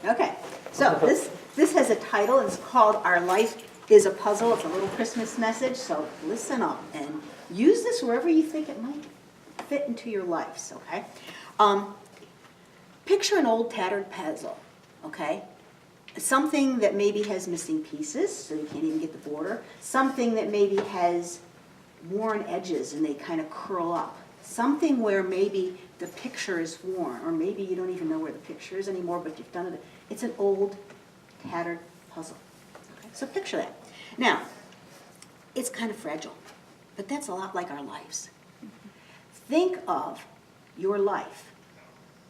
Okay, so this has a title, it's called Our Life is a Puzzle. It's a little Christmas message, so listen up and use this wherever you think it might fit into your lives, okay? Picture an old tattered puzzle, okay? Something that maybe has missing pieces, so you can't even get the border. Something that maybe has worn edges and they kind of curl up. Something where maybe the picture is worn, or maybe you don't even know where the picture is anymore, but you've done it. It's an old, tattered puzzle. Okay? So picture that. Now, it's kind of fragile, but that's a lot like our lives. Think of your life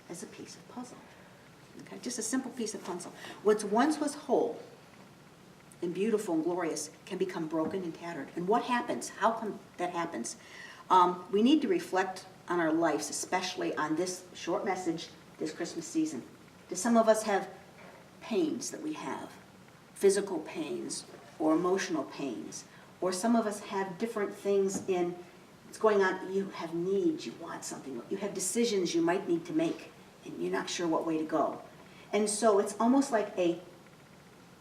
as a piece of puzzle. Okay? Just a simple piece of puzzle. What once was whole and beautiful and glorious can become broken and tattered. And what happens? How come that happens? We need to reflect on our lives, especially on this short message this Christmas season. Do some of us have pains that we have? Physical pains or emotional pains? Or some of us have different things in what's going on. You have needs, you want something. You have decisions you might need to make, and you're not sure what way to go. And so it's almost like a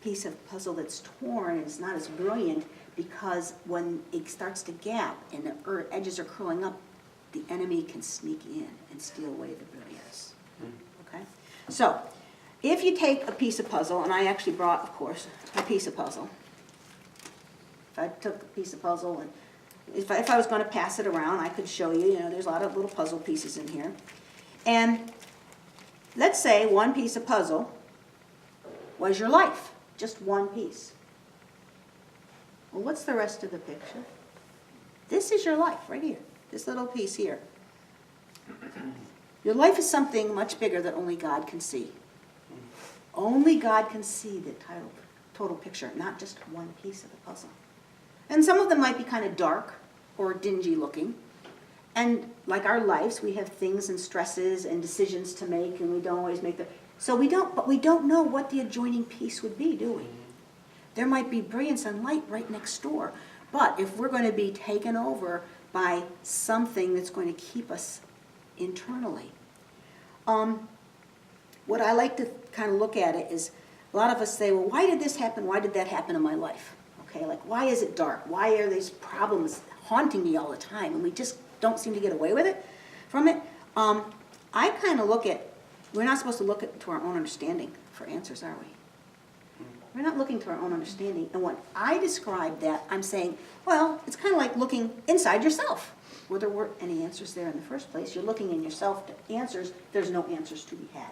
piece of puzzle that's torn and it's not as brilliant, because when it starts to gap and the edges are curling up, the enemy can sneak in and steal away the brilliance. Okay? So, if you take a piece of puzzle, and I actually brought, of course, a piece of puzzle. If I took a piece of puzzle, and if I was going to pass it around, I could show you, there's a lot of little puzzle pieces in here. And let's say one piece of puzzle was your life, just one piece. Well, what's the rest of the picture? This is your life right here, this little piece here. Your life is something much bigger that only God can see. Only God can see the total picture, not just one piece of the puzzle. And some of them might be kind of dark or dingy looking. And like our lives, we have things and stresses and decisions to make, and we don't always make them. So we don't know what the adjoining piece would be, do we? There might be brilliance and light right next door. But if we're going to be taken over by something that's going to keep us internally, what I like to kind of look at it is, a lot of us say, well, why did this happen? Why did that happen in my life? Okay, like, why is it dark? Why are these problems haunting me all the time? And we just don't seem to get away with it, from it. I kind of look at, we're not supposed to look to our own understanding for answers, are we? We're not looking to our own understanding. And when I describe that, I'm saying, well, it's kind of like looking inside yourself. Where there weren't any answers there in the first place. You're looking in yourself to answers. There's no answers to be had.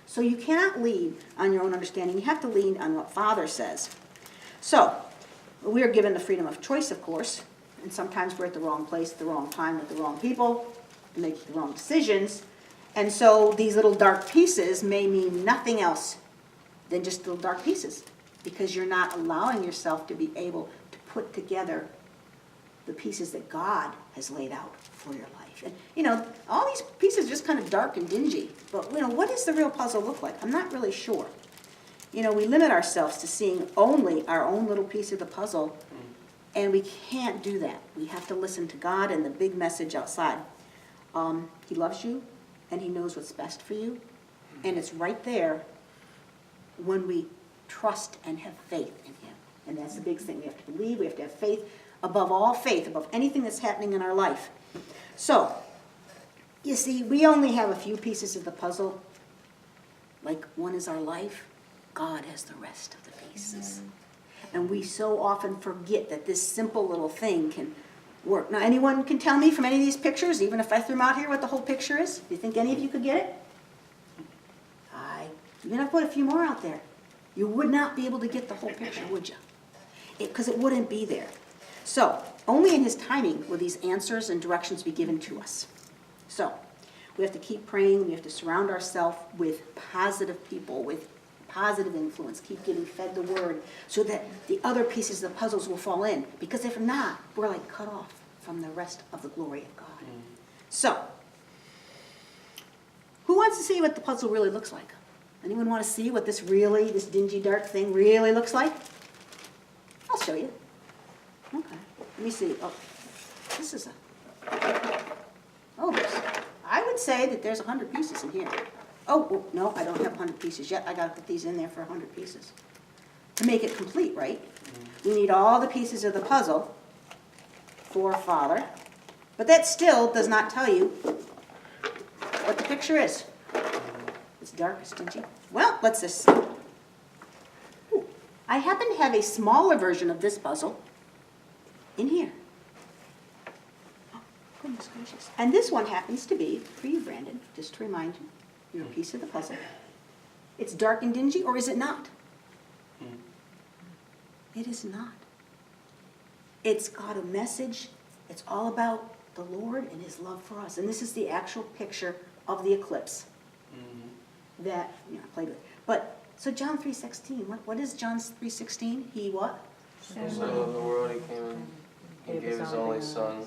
So you cannot lean on your own understanding. You have to lean on what Father says. So we are given the freedom of choice, of course. And sometimes we're at the wrong place at the wrong time with the wrong people, and make the wrong decisions. And so these little dark pieces may mean nothing else than just little dark pieces, because you're not allowing yourself to be able to put together the pieces that God has laid out for your life. And all these pieces are just kind of dark and dingy, but what does the real puzzle look like? I'm not really sure. We limit ourselves to seeing only our own little piece of the puzzle, and we can't do that. We have to listen to God and the big message outside. He loves you, and He knows what's best for you, and it's right there when we trust and have faith in Him. And that's the big thing. We have to believe, we have to have faith, above anything that's happening in our life. So, you see, we only have a few pieces of the puzzle. Like one is our life, God has the rest of the pieces. And we so often forget that this simple little thing can work. Now, anyone can tell me from any of these pictures, even if I threw them out here, what the whole picture is? Do you think any of you could get it? Even if I put a few more out there, you would not be able to get the whole picture, would you? Because it wouldn't be there. So, only in His timing will these answers and directions be given to us. So, we have to keep praying. We have to surround ourselves with positive people, with positive influence. Keep getting fed the Word so that the other pieces of the puzzles will fall in. Because if not, we're like cut off from the rest of the glory of God. So, who wants to see what the puzzle really looks like? Anyone want to see what this dingy dark thing really looks like? I'll show you. Okay, let me see. Oh, this is I would say that there's 100 pieces in here. Oh, no, I don't have 100 pieces yet. I gotta put these in there for 100 pieces. To make it complete, right? We need all the pieces of the puzzle for Father. But that still does not tell you what the picture is. It's dark, it's dingy. Well, let's just see. Ooh, I happen to have a smaller version of this puzzle in here. Oh, goodness gracious. And this one happens to be, for you, Brandon, just to remind you, you're a piece of the puzzle. It's dark and dingy, or is it not? It is not. It's got a message. It's all about the Lord and His love for us. And this is the actual picture of the eclipse that, I played with. But, so John 3:16, what is John 3:16? He what? So loved the world, He came and gave His only Son.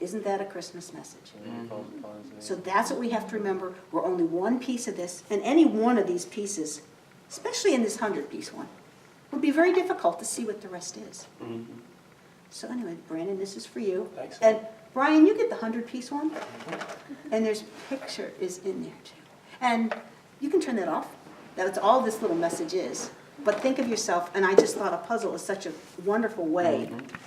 Isn't that a Christmas message? Mm-hmm. So that's what we have to remember. We're only one piece of this, and any one of these pieces, especially in this 100-piece one, would be very difficult to see what the rest is. So anyway, Brandon, this is for you. Thanks. And Brian, you get the 100-piece one, and there's picture is in there too. And you can turn that off. That's all this little message is. But think of yourself, and I just thought a puzzle is such a wonderful way